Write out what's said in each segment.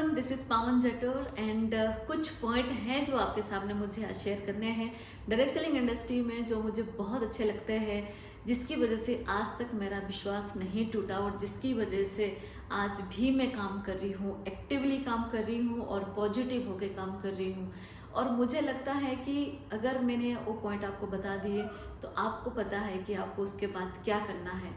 Everyone, this is पावन जटोर and कुछ point हैं जो आपके सामने मुझे आज शेयर करने हैं डायरेक्ट सेलिंग इंडस्ट्री में, जो मुझे बहुत अच्छे लगते हैं, जिसकी वजह से आज तक मेरा विश्वास नहीं टूटा और जिसकी वजह से आज भी मैं काम कर रही हूँ, एक्टिवली काम कर रही हूँ और पॉजिटिव होकर काम कर रही हूँ। और मुझे लगता है कि अगर मैंने वो पॉइंट आपको बता दिए तो आपको पता है कि आपको उसके बाद क्या करना है।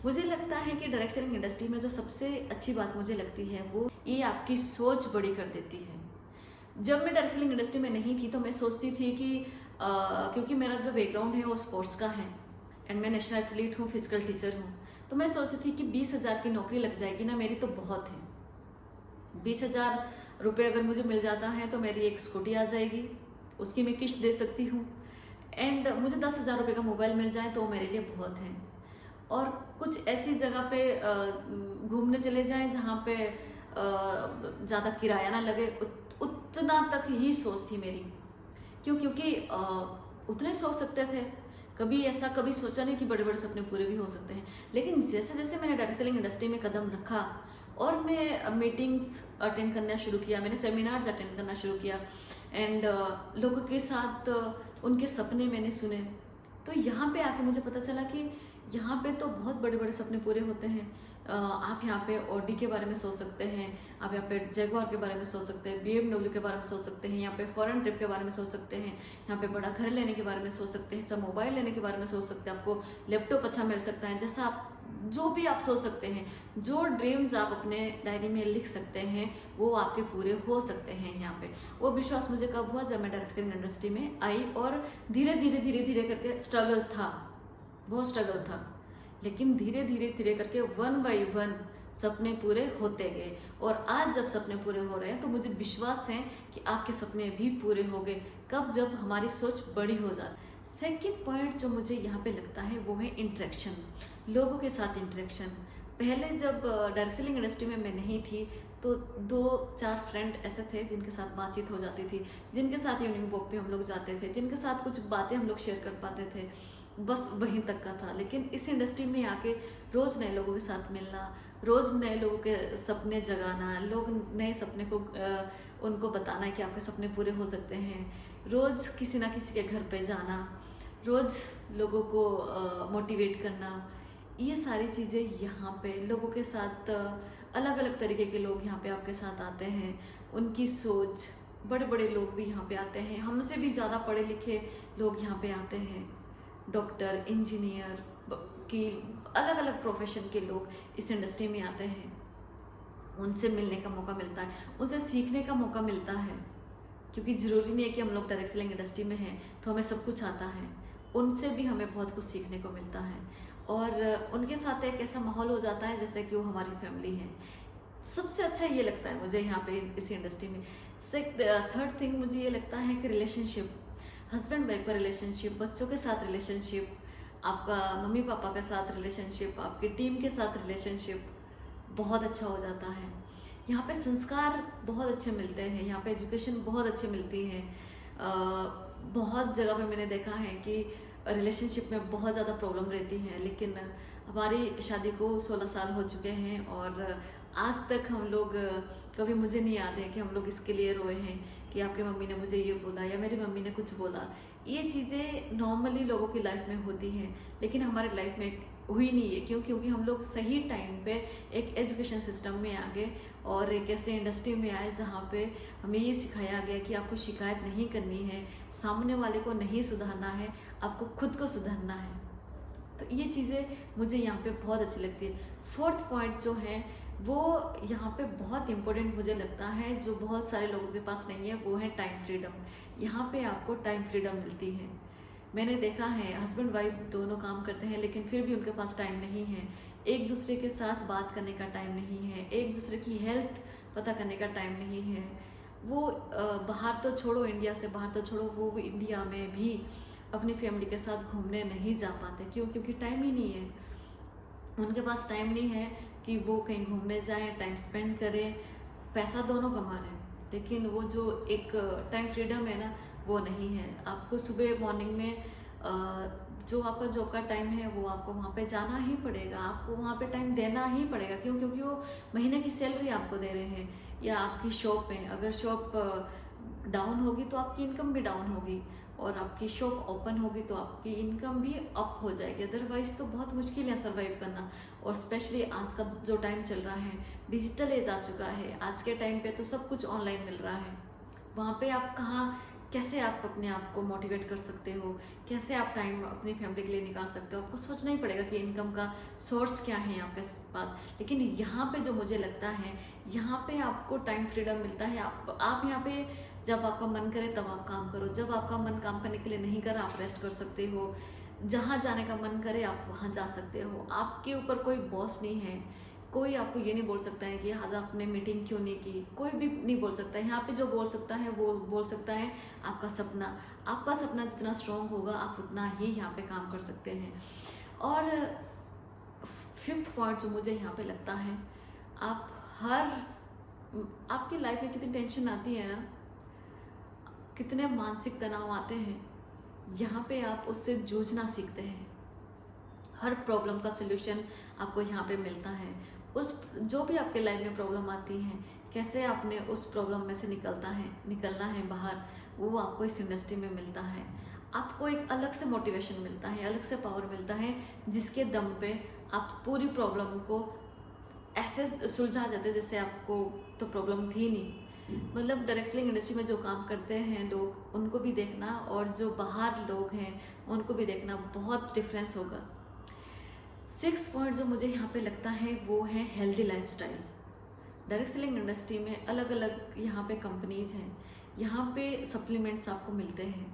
मुझे लगता है कि डायरेक्ट सेलिंग इंडस्ट्री में जो सबसे अच्छी बात मुझे लगती है वो ये आपकी सोच बड़ी कर देती है। जब मैं डायरेक्ट सेलिंग इंडस्ट्री में नहीं थी तो मैं सोचती थी कि क्योंकि मेरा जो बैकग्राउंड है वो स्पोर्ट्स का है एंड मैं नेशनल एथलीट हूँ, फिजिकल टीचर हूँ, तो मैं सोचती थी कि 20,000 की नौकरी लग जाएगी ना मेरी तो बहुत है। 20,000 रुपये अगर मुझे मिल जाता है तो मेरी एक स्कूटी आ जाएगी, उसकी मैं किश्त दे सकती हूँ एंड मुझे 10,000 रुपये का मोबाइल मिल जाए तो मेरे लिए बहुत है। और कुछ ऐसी जगह पे घूमने चले जाएं जहाँ पे ज़्यादा किराया ना लगे, उतना तक ही सोच थी मेरी। क्योंकि उतने सोच सकते थे। कभी ऐसा कभी सोचा नहीं कि बड़े बड़े सपने पूरे भी हो सकते हैं। लेकिन जैसे जैसे मैंने डायरेक्ट सेलिंग इंडस्ट्री में कदम रखा और मैं मीटिंग्स अटेंड करना शुरू किया, मैंने सेमिनार्स अटेंड करना शुरू किया एंड लोगों के साथ उनके सपने मैंने सुने, तो यहाँ पे आके मुझे पता चला कि यहाँ पे तो बहुत बड़े बड़े सपने पूरे होते हैं। आप यहाँ पे ऑडी के बारे में सोच सकते हैं, आप यहाँ पे जगुआर के बारे में सोच सकते हैं, BMW के बारे में सोच सकते हैं, यहाँ पे फॉरेन ट्रिप के बारे में सोच सकते हैं, यहाँ पे बड़ा घर लेने के बारे में सोच सकते हैं, अच्छा मोबाइल लेने के बारे में सोच सकते हैं, आपको लैपटॉप अच्छा मिल सकता है, जैसा आप जो भी आप सोच सकते हैं, जो ड्रीम्स आप अपने डायरी में लिख सकते हैं वो आपके पूरे हो सकते हैं। यहाँ पे वो विश्वास मुझे कब हुआ, जब मैं डायरेक्ट सेलिंग इंडस्ट्री में आई और धीरे धीरे करके स्ट्रगल था, बहुत स्ट्रगल था, लेकिन धीरे धीरे करके 1 बाय 1 सपने पूरे होते गए। और आज जब सपने पूरे हो रहे हैं तो मुझे विश्वास है कि आपके सपने भी पूरे हो गए, कब, जब हमारी सोच बड़ी हो जाती। सेकंड पॉइंट जो मुझे यहाँ पे लगता है वो है इंटरेक्शन, लोगों के साथ इंटरेक्शन। पहले जब डायरेक्ट सेलिंग इंडस्ट्री में मैं नहीं थी तो 2-4 फ्रेंड ऐसे थे जिनके साथ बातचीत हो जाती थी, जिनके साथ इवनिंग वॉक पे हम लोग जाते थे, जिनके साथ कुछ बातें हम लोग शेयर कर पाते थे, बस वहीं तक का था। लेकिन इस इंडस्ट्री में आके रोज़ नए लोगों के साथ मिलना, रोज़ नए लोगों के सपने जगाना, लोग नए सपने को उनको बताना कि आपके सपने पूरे हो सकते हैं, रोज़ किसी ना किसी के घर पे जाना, रोज़ लोगों को मोटिवेट करना, ये सारी चीज़ें यहाँ पे लोगों के साथ अलग अलग तरीके के लोग यहाँ पे आपके साथ आते हैं, उनकी सोच, बड़े बड़े लोग भी यहाँ पे आते हैं, हमसे भी ज़्यादा पढ़े लिखे लोग यहाँ पे आते हैं, डॉक्टर, इंजीनियर की अलग अलग प्रोफेशन के लोग इस इंडस्ट्री में आते हैं। उनसे मिलने का मौका मिलता है, उनसे सीखने का मौका मिलता है, क्योंकि ज़रूरी नहीं है कि हम लोग डायरेक्ट सेलिंग इंडस्ट्री में हैं तो हमें सब कुछ आता है, उनसे भी हमें बहुत कुछ सीखने को मिलता है और उनके साथ एक ऐसा माहौल हो जाता है जैसे कि वो हमारी फैमिली है। सबसे अच्छा ये लगता है मुझे यहाँ पे इस इंडस्ट्री में। थर्ड थिंग मुझे ये लगता है कि रिलेशनशिप, हस्बैंड वाइफ का रिलेशनशिप, बच्चों के साथ रिलेशनशिप, आपका मम्मी पापा के साथ रिलेशनशिप, आपकी टीम के साथ रिलेशनशिप बहुत अच्छा हो जाता है। यहाँ पे संस्कार बहुत अच्छे मिलते हैं, यहाँ पे एजुकेशन बहुत अच्छी मिलती है। बहुत जगह पे मैंने देखा है कि रिलेशनशिप में बहुत ज़्यादा प्रॉब्लम रहती है, लेकिन हमारी शादी को 16 साल हो चुके हैं और आज तक हम लोग कभी, मुझे नहीं याद है कि हम लोग इसके लिए रोए हैं कि आपकी मम्मी ने मुझे ये बोला या मेरी मम्मी ने कुछ बोला। ये चीज़ें नॉर्मली लोगों की लाइफ में होती हैं, लेकिन हमारे लाइफ में हुई नहीं है। क्यों? क्योंकि हम लोग सही टाइम पे एक एजुकेशन सिस्टम में आ गए और एक ऐसे इंडस्ट्री में आए जहाँ पे हमें ये सिखाया गया कि आपको शिकायत नहीं करनी है, सामने वाले को नहीं सुधारना है, आपको खुद को सुधारना है। तो ये चीज़ें मुझे यहाँ पे बहुत अच्छी लगती है। फोर्थ पॉइंट जो है वो यहाँ पे बहुत इम्पोर्टेंट मुझे लगता है, जो बहुत सारे लोगों के पास नहीं है, वो है टाइम फ्रीडम। यहाँ पे आपको टाइम फ्रीडम मिलती है। मैंने देखा है हस्बैंड वाइफ दोनों काम करते हैं लेकिन फिर भी उनके पास टाइम नहीं है, एक दूसरे के साथ बात करने का टाइम नहीं है, एक दूसरे की हेल्थ पता करने का टाइम नहीं है। वो बाहर तो छोड़ो, इंडिया से बाहर तो छोड़ो, वो इंडिया में भी अपनी फैमिली के साथ घूमने नहीं जा पाते। क्यों? क्योंकि टाइम ही नहीं है, उनके पास टाइम नहीं है कि वो कहीं घूमने जाएं, टाइम स्पेंड करें। पैसा दोनों कमा रहे हैं लेकिन वो जो एक टाइम फ्रीडम है ना, वो नहीं है। आपको सुबह मॉर्निंग में जो आपका जॉब का टाइम है वो आपको वहाँ पे जाना ही पड़ेगा, आपको वहाँ पे टाइम देना ही पड़ेगा। क्यों? क्योंकि वो महीने की सैलरी आपको दे रहे हैं। या आपकी शॉप में अगर शॉप डाउन होगी तो आपकी इनकम भी डाउन होगी, और आपकी शॉप ओपन होगी तो आपकी इनकम भी अप हो जाएगी। अदरवाइज़ तो बहुत मुश्किल है सर्वाइव करना। और स्पेशली आज का जो टाइम चल रहा है, डिजिटल एज आ चुका है। आज के टाइम पे तो सब कुछ ऑनलाइन मिल रहा है। वहाँ पे आप कहाँ, कैसे आप अपने आप को मोटिवेट कर सकते हो, कैसे आप टाइम अपनी फैमिली के लिए निकाल सकते हो, आपको सोचना ही पड़ेगा कि इनकम का सोर्स क्या है आपके पास। लेकिन यहाँ पे जो मुझे लगता है, यहाँ पे आपको टाइम फ्रीडम मिलता है। आप यहाँ पे जब आपका मन करे तब आप काम करो, जब आपका मन काम करने के लिए नहीं करा आप रेस्ट कर सकते हो। जहाँ जाने का मन करे आप वहाँ जा सकते हो। आपके ऊपर कोई बॉस नहीं है, कोई आपको ये नहीं बोल सकता है कि आज आपने मीटिंग क्यों नहीं की, कोई भी नहीं बोल सकता है। यहाँ पे जो बोल सकता है वो बोल सकता है आपका सपना। आपका सपना जितना स्ट्रॉन्ग होगा आप उतना ही यहाँ पे काम कर सकते हैं। और फिफ्थ पॉइंट जो मुझे यहाँ पे लगता है, आप आपकी लाइफ में कितनी टेंशन आती है ना, कितने मानसिक तनाव आते हैं, यहाँ पे आप उससे जूझना सीखते हैं। हर प्रॉब्लम का सलूशन आपको यहाँ पे मिलता है। उस जो भी आपके लाइफ में प्रॉब्लम आती है, कैसे आपने उस प्रॉब्लम में से निकलना है बाहर, वो आपको इस इंडस्ट्री में मिलता है। आपको एक अलग से मोटिवेशन मिलता है, अलग से पावर मिलता है, जिसके दम पे आप पूरी प्रॉब्लम को ऐसे सुलझा जाते जैसे आपको तो प्रॉब्लम थी नहीं। मतलब डायरेक्ट सेलिंग इंडस्ट्री में जो काम करते हैं लोग, उनको भी देखना, और जो बाहर लोग हैं उनको भी देखना, बहुत डिफरेंस होगा। सिक्स पॉइंट जो मुझे यहाँ पे लगता है वो है healthy lifestyle. Direct selling industry में अलग अलग यहाँ पे कंपनीज हैं, यहाँ पे सप्लीमेंट्स आपको मिलते हैं,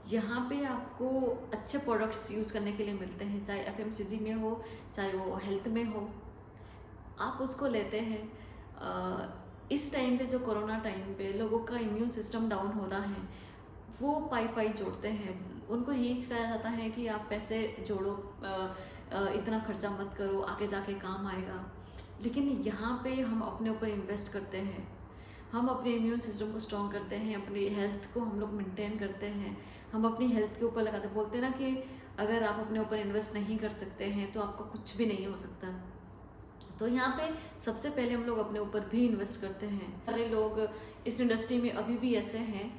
यहाँ पे आपको अच्छे प्रोडक्ट्स यूज़ करने के लिए मिलते हैं, चाहे एफएमसीजी में हो चाहे वो हेल्थ में हो, आप उसको लेते हैं। इस टाइम पे जो कोरोना टाइम पे लोगों का इम्यून सिस्टम डाउन हो रहा है, वो पाई जोड़ते हैं। उनको यही सिखाया जाता है कि आप पैसे जोड़ो, इतना खर्चा मत करो, आगे जाके काम आएगा। लेकिन यहाँ पे हम अपने ऊपर इन्वेस्ट करते हैं, हम अपने इम्यून सिस्टम को स्ट्रॉन्ग करते हैं, अपनी हेल्थ को हम लोग मेंटेन करते हैं, हम अपनी हेल्थ के ऊपर लगाते, बोलते हैं ना कि अगर आप अपने ऊपर इन्वेस्ट नहीं कर सकते हैं तो आपका कुछ भी नहीं हो सकता। तो यहाँ पे सबसे पहले हम लोग अपने ऊपर भी इन्वेस्ट करते हैं। सारे लोग इस इंडस्ट्री में अभी भी ऐसे हैं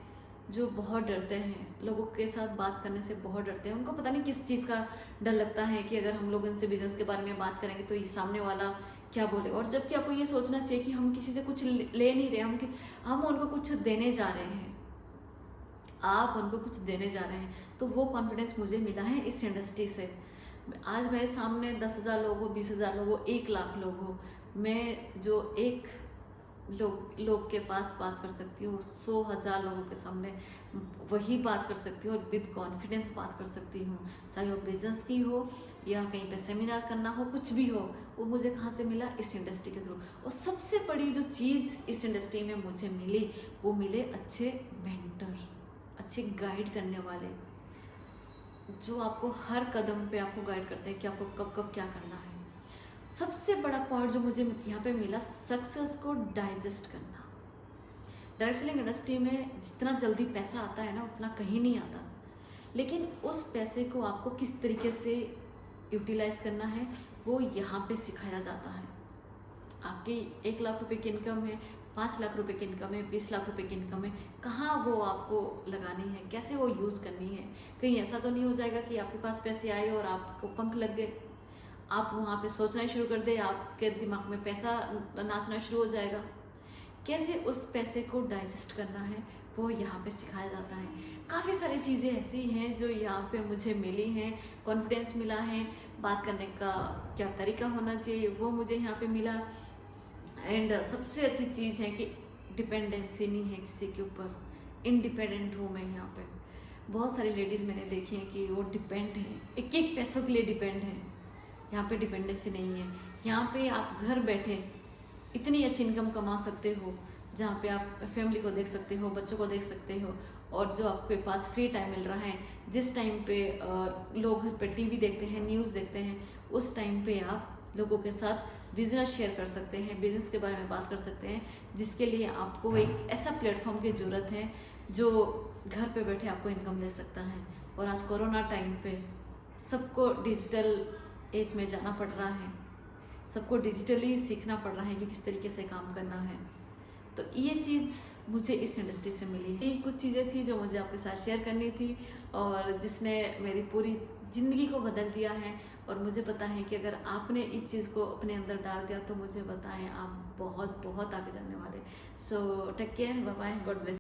जो बहुत डरते हैं, लोगों के साथ बात करने से बहुत डरते हैं। उनको पता नहीं किस चीज़ का डर लगता है कि अगर हम लोग उनसे बिजनेस के बारे में बात करेंगे तो ये सामने वाला क्या बोले। और जबकि आपको ये सोचना चाहिए कि हम किसी से कुछ ले नहीं रहे, हम उनको कुछ देने जा रहे हैं, आप उनको कुछ देने जा रहे हैं। तो वो कॉन्फिडेंस मुझे मिला है इस इंडस्ट्री से। आज मेरे सामने 10,000 लोग हो, 20,000 लोग हो, 1 लाख लोग हो, मैं जो एक लोग के पास बात कर सकती हूँ, 100,000 लोगों के सामने वही बात कर सकती हूँ और विद कॉन्फिडेंस बात कर सकती हूँ। चाहे वो बिजनेस की हो या कहीं पे सेमिनार करना हो, कुछ भी हो, वो मुझे कहाँ से मिला, इस इंडस्ट्री के थ्रू। और सबसे बड़ी जो चीज़ इस इंडस्ट्री में मुझे मिली, वो मिले अच्छे मेंटर, अच्छे गाइड करने वाले, जो आपको हर कदम पे आपको गाइड करते हैं कि आपको कब कब क्या करना है। सबसे बड़ा पॉइंट जो मुझे यहाँ पे मिला, सक्सेस को डाइजेस्ट करना। डायरेक्ट सेलिंग इंडस्ट्री में जितना जल्दी पैसा आता है ना, उतना कहीं नहीं आता। लेकिन उस पैसे को आपको किस तरीके से यूटिलाइज करना है, वो यहाँ पे सिखाया जाता है। आपकी 1 लाख रुपए की इनकम है, 5 लाख रुपए की इनकम है, 20 लाख रुपए की इनकम है, कहाँ वो आपको लगानी है, कैसे वो यूज़ करनी है। कहीं ऐसा तो नहीं हो जाएगा कि आपके पास पैसे आए और आपको पंख लग गए, आप वहाँ पे सोचना शुरू कर दे, आपके दिमाग में पैसा नाचना शुरू हो जाएगा। कैसे उस पैसे को डाइजेस्ट करना है, वो यहाँ पे सिखाया जाता है। काफ़ी सारी चीज़ें ऐसी हैं जो यहाँ पे मुझे मिली हैं। कॉन्फिडेंस मिला है, बात करने का क्या तरीका होना चाहिए वो मुझे यहाँ पे मिला। एंड सबसे अच्छी चीज़ है कि डिपेंडेंसी नहीं है किसी के ऊपर, इंडिपेंडेंट हूँ मैं यहाँ पे। बहुत सारी लेडीज़ मैंने देखी हैं कि वो डिपेंड हैं, एक एक पैसों के लिए डिपेंड हैं। यहाँ पे डिपेंडेंसी नहीं है। यहाँ पे आप घर बैठे इतनी अच्छी इनकम कमा सकते हो, जहाँ पे आप फैमिली को देख सकते हो, बच्चों को देख सकते हो, और जो आपके पास फ्री टाइम मिल रहा है, जिस टाइम पे लोग घर पे टीवी देखते हैं, न्यूज़ देखते हैं, उस टाइम पे आप लोगों के साथ बिजनेस शेयर कर सकते हैं, बिजनेस के बारे में बात कर सकते हैं, जिसके लिए आपको एक ऐसा प्लेटफॉर्म की ज़रूरत है जो घर पे बैठे आपको इनकम दे सकता है। और आज कोरोना टाइम पे सबको डिजिटल एज में जाना पड़ रहा है, सबको डिजिटली सीखना पड़ रहा है कि किस तरीके से काम करना है। तो ये चीज़ मुझे इस इंडस्ट्री से मिली। ये कुछ चीज़ें थी जो मुझे आपके साथ शेयर करनी थी और जिसने मेरी पूरी ज़िंदगी को बदल दिया है। और मुझे पता है कि अगर आपने इस चीज़ को अपने अंदर डाल दिया तो मुझे पता है आप बहुत बहुत आगे जाने वाले। So take care, bye bye, God bless.